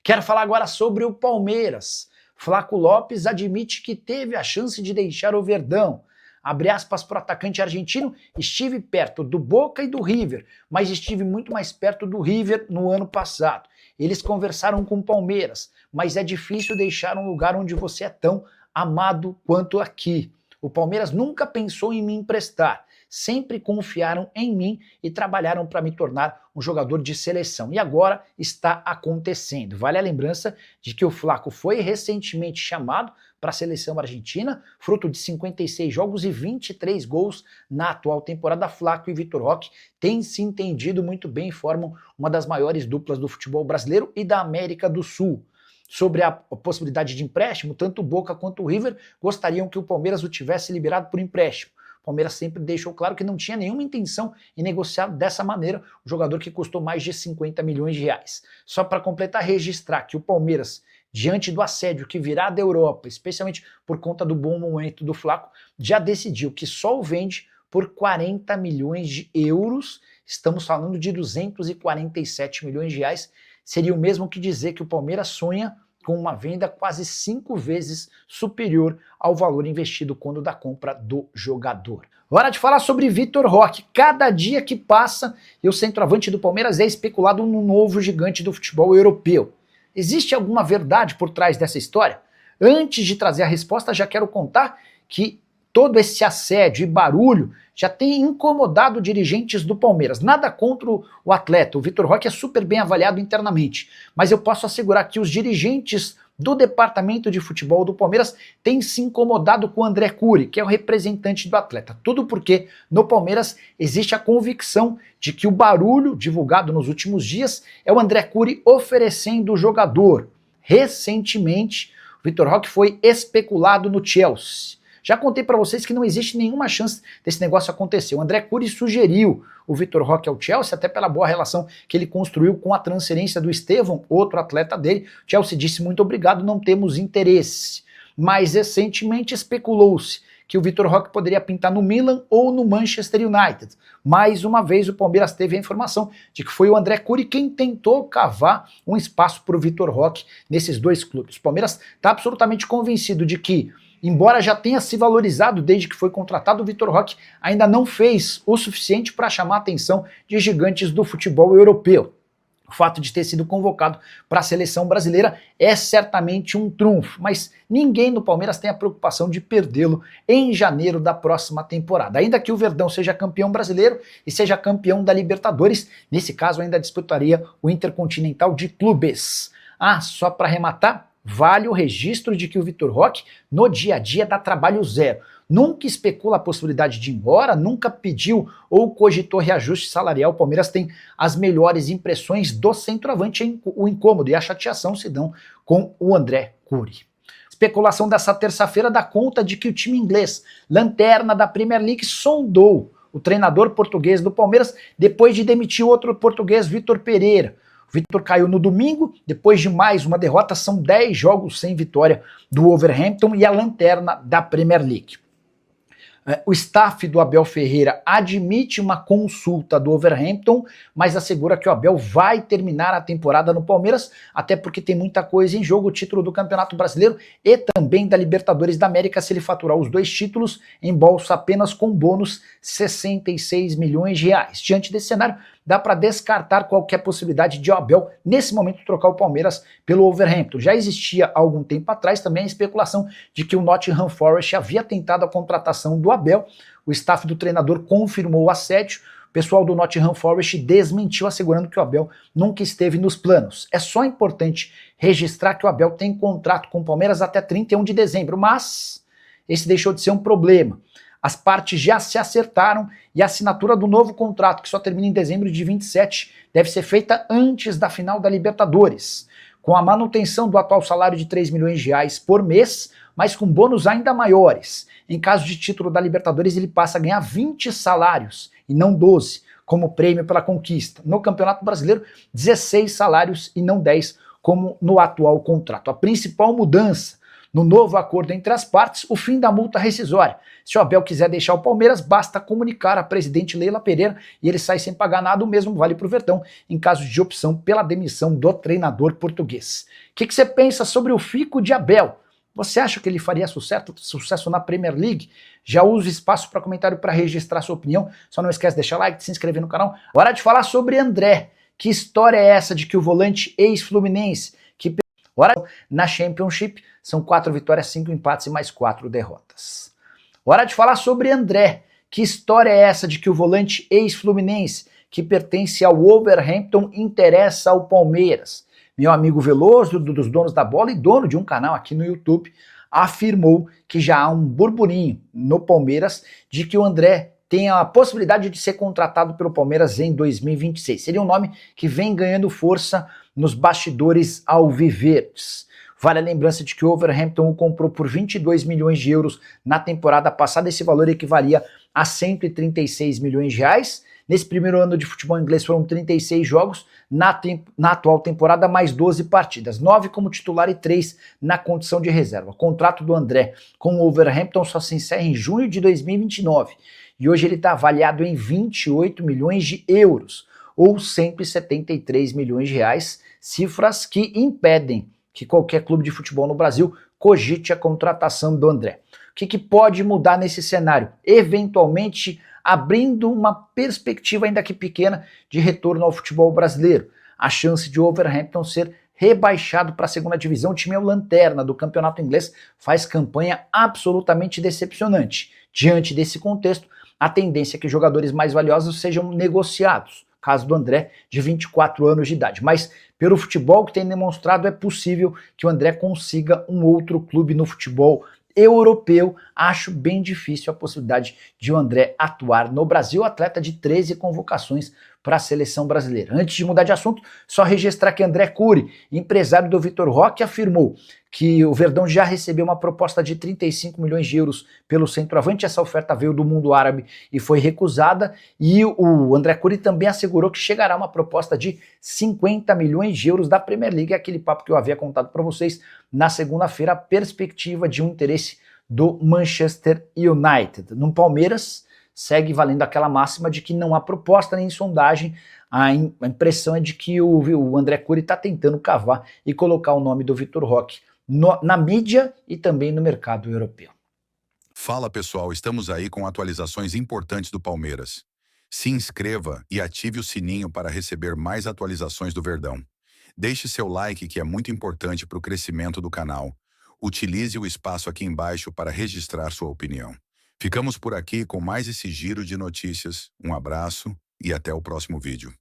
Quero falar agora sobre o Palmeiras. Flaco Lopes admite que teve a chance de deixar o Verdão. Abre aspas para o atacante argentino, estive perto do Boca e do River, mas estive muito mais perto do River no ano passado. Eles conversaram com o Palmeiras, mas é difícil deixar um lugar onde você é tão amado quanto aqui. O Palmeiras nunca pensou em me emprestar, sempre confiaram em mim e trabalharam para me tornar um jogador de seleção. E agora está acontecendo. Vale a lembrança de que o Flaco foi recentemente chamado para a seleção argentina, fruto de 56 jogos e 23 gols na atual temporada. Flaco e Vitor Roque têm se entendido muito bem e formam uma das maiores duplas do futebol brasileiro e da América do Sul. Sobre a possibilidade de empréstimo, tanto o Boca quanto o River gostariam que o Palmeiras o tivesse liberado por empréstimo. O Palmeiras sempre deixou claro que não tinha nenhuma intenção em negociar dessa maneira o jogador que custou mais de 50 milhões de reais. Só para completar, registrar que o Palmeiras, diante do assédio que virá da Europa, especialmente por conta do bom momento do Flaco, já decidiu que só o vende por 40 milhões de euros. Estamos falando de 247 milhões de reais. Seria o mesmo que dizer que o Palmeiras sonha com uma venda quase 5 vezes superior ao valor investido quando da compra do jogador. Hora de falar sobre Vitor Roque. Cada dia que passa, e o centroavante do Palmeiras é especulado no novo gigante do futebol europeu. Existe alguma verdade por trás dessa história? Antes de trazer a resposta, já quero contar que todo esse assédio e barulho já tem incomodado dirigentes do Palmeiras. Nada contra o atleta, o Vitor Roque é super bem avaliado internamente, mas eu posso assegurar que os dirigentes do departamento de futebol do Palmeiras têm se incomodado com o André Curi, que é o representante do atleta. Tudo porque no Palmeiras existe a convicção de que o barulho divulgado nos últimos dias é o André Curi oferecendo o jogador. Recentemente, o Vitor Roque foi especulado no Chelsea. Já contei para vocês que não existe nenhuma chance desse negócio acontecer. O André Curi sugeriu o Vitor Roque ao Chelsea, até pela boa relação que ele construiu com a transferência do Estevão, outro atleta dele. O Chelsea disse muito obrigado, não temos interesse. Mas recentemente especulou-se que o Vitor Roque poderia pintar no Milan ou no Manchester United. Mais uma vez o Palmeiras teve a informação de que foi o André Curi quem tentou cavar um espaço para o Vitor Roque nesses dois clubes. O Palmeiras está absolutamente convencido de que, embora já tenha se valorizado desde que foi contratado, o Vitor Roque ainda não fez o suficiente para chamar a atenção de gigantes do futebol europeu. O fato de ter sido convocado para a seleção brasileira é certamente um trunfo, mas ninguém no Palmeiras tem a preocupação de perdê-lo em janeiro da próxima temporada. Ainda que o Verdão seja campeão brasileiro e seja campeão da Libertadores, nesse caso ainda disputaria o Intercontinental de Clubes. Só para arrematar, vale o registro de que o Vitor Roque, no dia a dia, dá trabalho zero. Nunca especula a possibilidade de ir embora, nunca pediu ou cogitou reajuste salarial. O Palmeiras tem as melhores impressões do centroavante. O incômodo e a chateação se dão com o André Curi. Especulação dessa terça-feira dá conta de que o time inglês, lanterna da Premier League, sondou o treinador português do Palmeiras depois de demitir outro português, Vitor Pereira. O Vitor caiu no domingo, depois de mais uma derrota, são 10 jogos sem vitória do Wolverhampton e a lanterna da Premier League. O staff do Abel Ferreira admite uma consulta do Wolverhampton, mas assegura que o Abel vai terminar a temporada no Palmeiras, até porque tem muita coisa em jogo, o título do Campeonato Brasileiro e também da Libertadores da América. Se ele faturar os 2 títulos, embolsa apenas com bônus 66 milhões de reais. Diante desse cenário, dá para descartar qualquer possibilidade de o Abel, nesse momento, trocar o Palmeiras pelo Wolverhampton. Já existia há algum tempo atrás também a especulação de que o Nottingham Forest havia tentado a contratação do Abel. O staff do treinador confirmou o assédio. O pessoal do Nottingham Forest desmentiu, assegurando que o Abel nunca esteve nos planos. É só importante registrar que o Abel tem contrato com o Palmeiras até 31 de dezembro, mas esse deixou de ser um problema. As partes já se acertaram e a assinatura do novo contrato, que só termina em dezembro de 27, deve ser feita antes da final da Libertadores, com a manutenção do atual salário de 3 milhões de reais por mês, mas com bônus ainda maiores. Em caso de título da Libertadores, ele passa a ganhar 20 salários e não 12, como prêmio pela conquista. No Campeonato Brasileiro, 16 salários e não 10, como no atual contrato. A principal mudança No novo acordo entre as partes, o fim da multa rescisória. Se o Abel quiser deixar o Palmeiras, basta comunicar à presidente Leila Pereira e ele sai sem pagar nada. O mesmo vale para o Verdão, em caso de opção pela demissão do treinador português. O que você pensa sobre o fico de Abel? Você acha que ele faria sucesso na Premier League? Já usa o espaço para comentário para registrar sua opinião. Só não esquece de deixar like, de se inscrever no canal. Hora de falar sobre André. Que história é essa de que o volante ex-Fluminense, que na Championship, são 4 vitórias, 5 empates e mais 4 derrotas. Hora de falar sobre André. Que história é essa de que o volante ex-Fluminense, que pertence ao Wolverhampton, interessa ao Palmeiras? Meu amigo Veloso, dos donos da bola e dono de um canal aqui no YouTube, afirmou que já há um burburinho no Palmeiras de que o André tem a possibilidade de ser contratado pelo Palmeiras em 2026. Seria um nome que vem ganhando força nos bastidores alviverdes. Vale a lembrança de que o Wolverhampton o comprou por 22 milhões de euros na temporada passada. Esse valor equivalia a 136 milhões de reais. Nesse primeiro ano de futebol inglês foram 36 jogos, na atual temporada mais 12 partidas, 9 como titular e 3 na condição de reserva. O contrato do André com o Wolverhampton só se encerra em junho de 2029 e hoje ele está avaliado em 28 milhões de euros, ou 173 milhões de reais, cifras que impedem que qualquer clube de futebol no Brasil cogite a contratação do André. O que pode mudar nesse cenário? Eventualmente abrindo uma perspectiva ainda que pequena de retorno ao futebol brasileiro. A chance de o Wolverhampton ser rebaixado para a segunda divisão. O time é o lanterna do campeonato inglês, faz campanha absolutamente decepcionante. Diante desse contexto, a tendência é que jogadores mais valiosos sejam negociados. Caso do André, de 24 anos de idade. Mas pelo futebol que tem demonstrado, é possível que o André consiga um outro clube no futebol europeu. Acho bem difícil a possibilidade de o André atuar no Brasil, atleta de 13 convocações para a seleção brasileira. Antes de mudar de assunto, só registrar que André Cury, empresário do Vitor Roque, afirmou que o Verdão já recebeu uma proposta de 35 milhões de euros pelo centroavante. Essa oferta veio do mundo árabe e foi recusada, e o André Cury também assegurou que chegará uma proposta de 50 milhões de euros da Premier League, aquele papo que eu havia contado para vocês na segunda-feira, a perspectiva de um interesse do Manchester United. No Palmeiras, segue valendo aquela máxima de que não há proposta nem sondagem. A impressão é de que o André Cury está tentando cavar e colocar o nome do Vitor Roque na mídia e também no mercado europeu. Fala pessoal, estamos aí com atualizações importantes do Palmeiras. Se inscreva e ative o sininho para receber mais atualizações do Verdão. Deixe seu like, que é muito importante para o crescimento do canal. Utilize o espaço aqui embaixo para registrar sua opinião. Ficamos por aqui com mais esse giro de notícias. Um abraço e até o próximo vídeo.